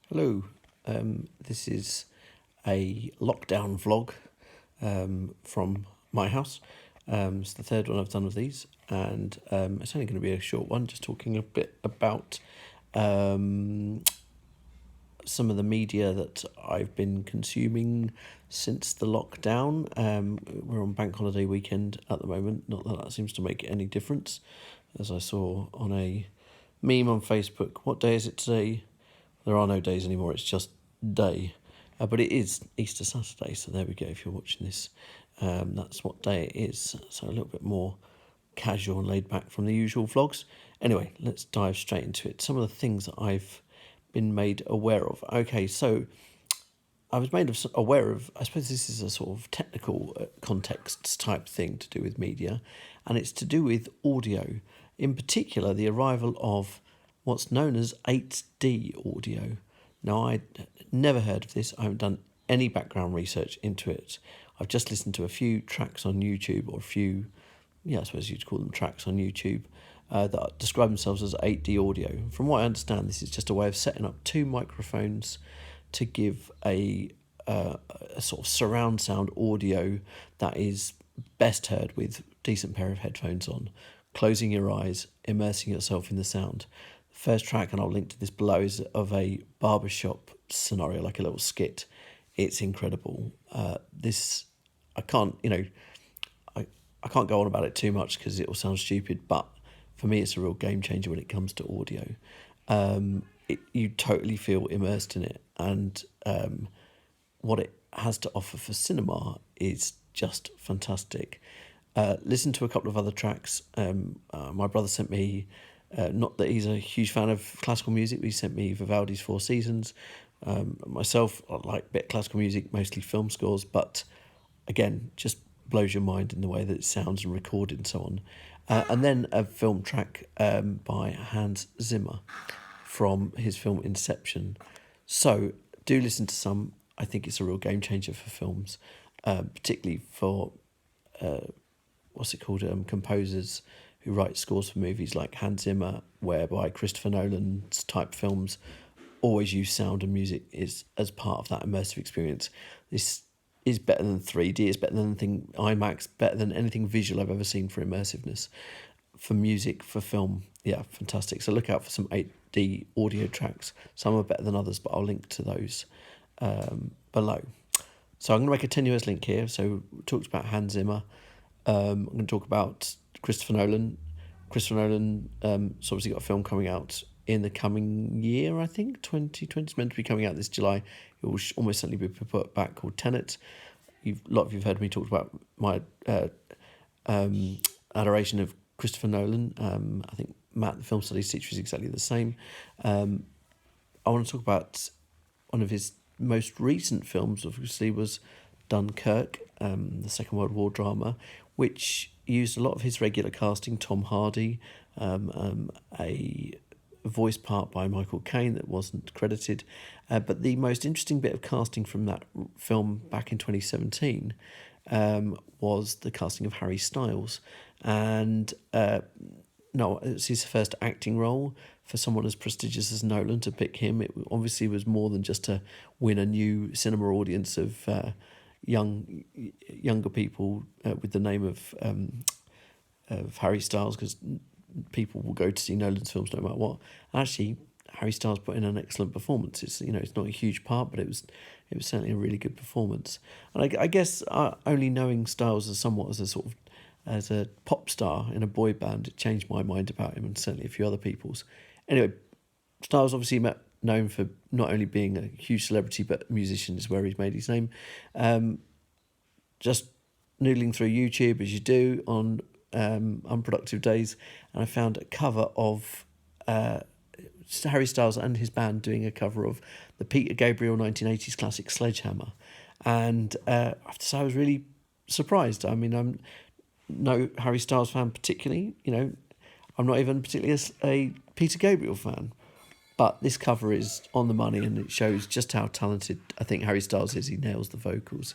Hello, this is a lockdown vlog from my house. It's the third one I've done of these, and it's only going to be a short one, just talking a bit about some of the media that I've been consuming since the lockdown. We're on bank holiday weekend at the moment, not that that seems to make any difference, as I saw on a meme on Facebook. What day is it today? There are no days anymore, it's just day. But it is Easter Saturday, so there we go. If you're watching this, that's what day it is. So a little bit more casual and laid back from the usual vlogs. Anyway, let's dive straight into it. Some of the things that I've been made aware of. Okay, so I was made aware of, I suppose this is a sort of technical context type thing to do with media, and it's to do with audio. In particular, the arrival of what's known as 8D audio. Now, I'd never heard of this. I haven't done any background research into it. I've just listened to a few tracks on YouTube, or a few, I suppose you'd call them tracks on YouTube, that describe themselves as 8D audio. From what I understand, this is just a way of setting up two microphones to give a sort of surround sound audio that is best heard with a decent pair of headphones on, closing your eyes, immersing yourself in the sound. First track, and I'll link to this below, is of a barbershop scenario, like a little skit. It's incredible. I can't go on about it too much because it will sound stupid, but for me it's a real game changer when it comes to audio. You totally feel immersed in it, and what it has to offer for cinema is just fantastic. Listen to a couple of other tracks. My brother sent me, not that he's a huge fan of classical music, but he sent me Vivaldi's Four Seasons. Myself, I like a bit of classical music, mostly film scores, but again, just blows your mind in the way that it sounds and recorded and so on. And then a film track by Hans Zimmer from his film Inception. So do listen to some. I think it's a real game changer for films, particularly for composers who write scores for movies like Hans Zimmer, whereby Christopher Nolan's type films always use sound and music as part of that immersive experience. This is better than 3D, it's better than anything IMAX, better than anything visual I've ever seen for immersiveness. For music, for film, yeah, fantastic. So look out for some 8D audio tracks. Some are better than others, but I'll link to those below. So I'm going to make a tenuous link here. So we talked about Hans Zimmer. I'm going to talk about Christopher Nolan. Christopher Nolan has obviously got a film coming out in the coming year, I think. 2020 is meant to be coming out this July. It will almost certainly be put back, called Tenet. A lot of you have heard me talk about my adoration of Christopher Nolan. I think Matt, the film studies teacher, is exactly the same. I want to talk about one of his most recent films, obviously, was Dunkirk, the Second World War drama, which used a lot of his regular casting. Tom Hardy, a voice part by Michael Caine that wasn't credited. But the most interesting bit of casting from that film back in 2017 was the casting of Harry Styles. And no, it's his first acting role for someone as prestigious as Nolan. To pick him, it obviously was more than just to win a new cinema audience of younger people with the name of Harry Styles, because people will go to see Nolan's films no matter what. Actually, Harry Styles put in an excellent performance. It's not a huge part, but it was certainly a really good performance. And I guess only knowing Styles as a pop star in a boy band, it changed my mind about him, and certainly a few other people's. Anyway, Styles obviously known for not only being a huge celebrity, but musician is where he's made his name. Just noodling through YouTube, as you do on unproductive days, and I found a cover of Harry Styles and his band doing a cover of the Peter Gabriel 1980s classic Sledgehammer. And I have to say, I was really surprised. I mean, I'm no Harry Styles fan particularly, I'm not even particularly a Peter Gabriel fan. But this cover is on the money, and it shows just how talented I think Harry Styles is. He nails the vocals.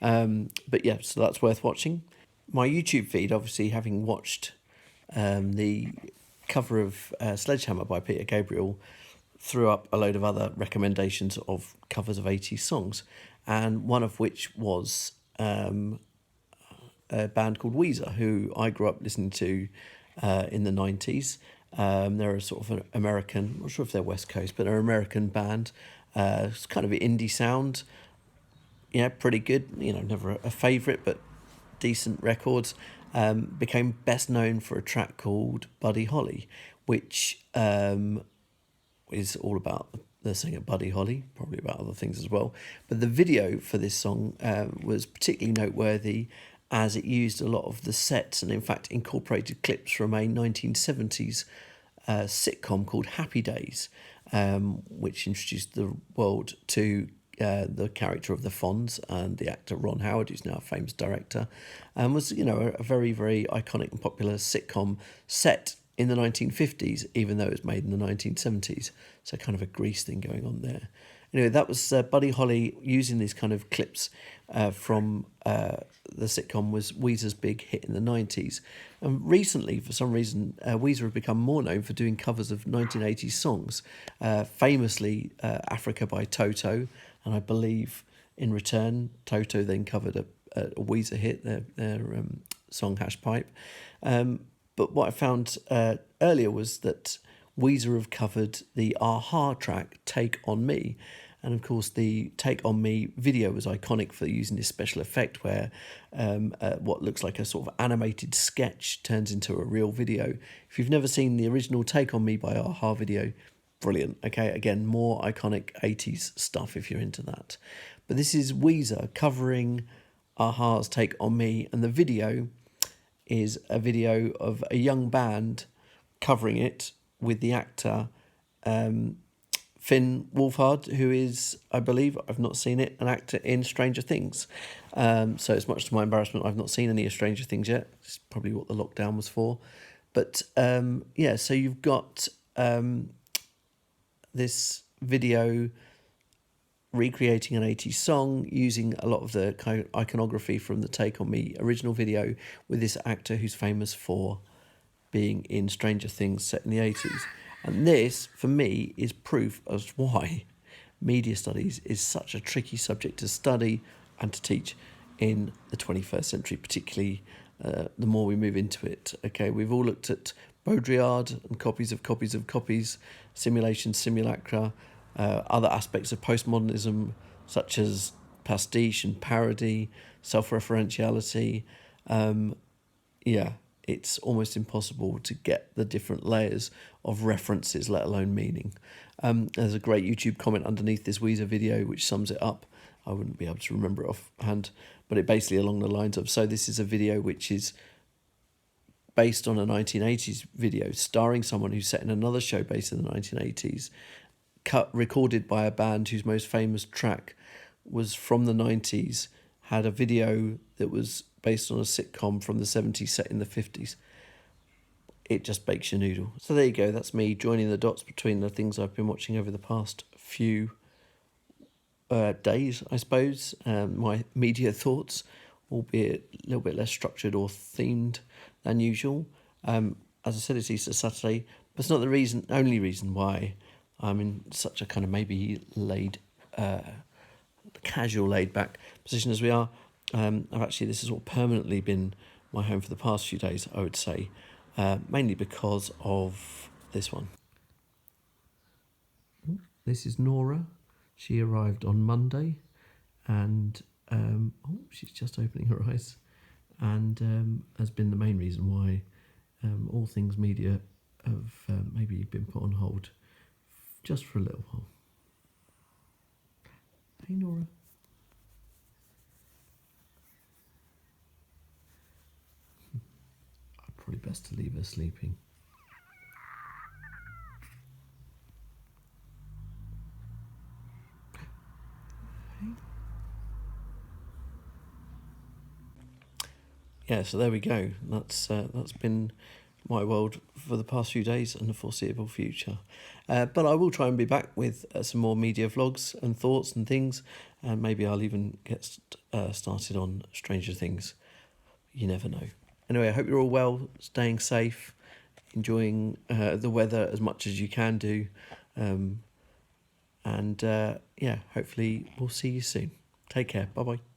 But yeah, so that's worth watching. My YouTube feed, obviously, having watched the cover of Sledgehammer by Peter Gabriel threw up a load of other recommendations of covers of 80s songs, and one of which was a band called Weezer, who I grew up listening to in the 90s. They're a sort of an American, I'm not sure if they're West Coast, but they're an American band. It's kind of an indie sound. Yeah, pretty good. You know, never a favourite, but decent records. Became best known for a track called Buddy Holly, which is all about the singer Buddy Holly, probably about other things as well. But the video for this song was particularly noteworthy as it used a lot of the sets and in fact incorporated clips from a 1970s sitcom called Happy Days, which introduced the world to the character of the Fonz and the actor Ron Howard, who's now a famous director, and was, you know, a very, very iconic and popular sitcom set in the 1950s, even though it was made in the 1970s. So kind of a Grease thing going on there. Anyway, that was Buddy Holly using these kind of clips from the sitcom was Weezer's big hit in the 90s. And recently, for some reason, Weezer have become more known for doing covers of 1980s songs, famously Africa by Toto, and I believe in return, Toto then covered a Weezer hit, their song Hash Pipe. But what I found earlier was that Weezer have covered the Aha track Take On Me. And of course, the Take On Me video was iconic for using this special effect where what looks like a sort of animated sketch turns into a real video. If you've never seen the original Take On Me by Aha video, brilliant. Okay, again, more iconic 80s stuff if you're into that. But this is Weezer covering Aha's Take On Me, and the video is a video of a young band covering it with the actor Finn Wolfhard, who is, I believe, I've not seen it, an actor in Stranger Things. So it's much to my embarrassment, I've not seen any of Stranger Things yet. It's probably what the lockdown was for. But yeah, so you've got this video recreating an 80s song using a lot of the kind of iconography from the Take On Me original video with this actor who's famous for being in Stranger Things set in the 80s. And this, for me, is proof as why media studies is such a tricky subject to study and to teach in the 21st century, particularly the more we move into it. Okay, we've all looked at Baudrillard and copies, simulation, simulacra, other aspects of postmodernism such as pastiche and parody, self-referentiality. Yeah, it's almost impossible to get the different layers of references, let alone meaning. There's a great YouTube comment underneath this Weezer video which sums it up. I wouldn't be able to remember it offhand, but it basically along the lines of, so this is a video which is based on a 1980s video starring someone who's set in another show based in the 1980s, recorded by a band whose most famous track was from the 90s, had a video that was based on a sitcom from the 70s set in the 50s. It just bakes your noodle. So there you go, that's me joining the dots between the things I've been watching over the past few days, I suppose. My media thoughts, albeit a little bit less structured or themed than usual. As I said, it's Easter Saturday, but it's not the only reason why I'm in such a kind of maybe casual, laid-back position as we are. This has all permanently been my home for the past few days, I would say, mainly because of this one. This is Nora. She arrived on Monday, and she's just opening her eyes, and has been the main reason why all things media have maybe been put on hold just for a little while. Hey, Nora. Probably best to leave her sleeping. Yeah, so there we go. That's been my world for the past few days and the foreseeable future. But I will try and be back with some more media vlogs and thoughts and things, and maybe I'll even get started on Stranger Things. You never know. Anyway, I hope you're all well, staying safe, enjoying the weather as much as you can do. And yeah, hopefully we'll see you soon. Take care. Bye bye.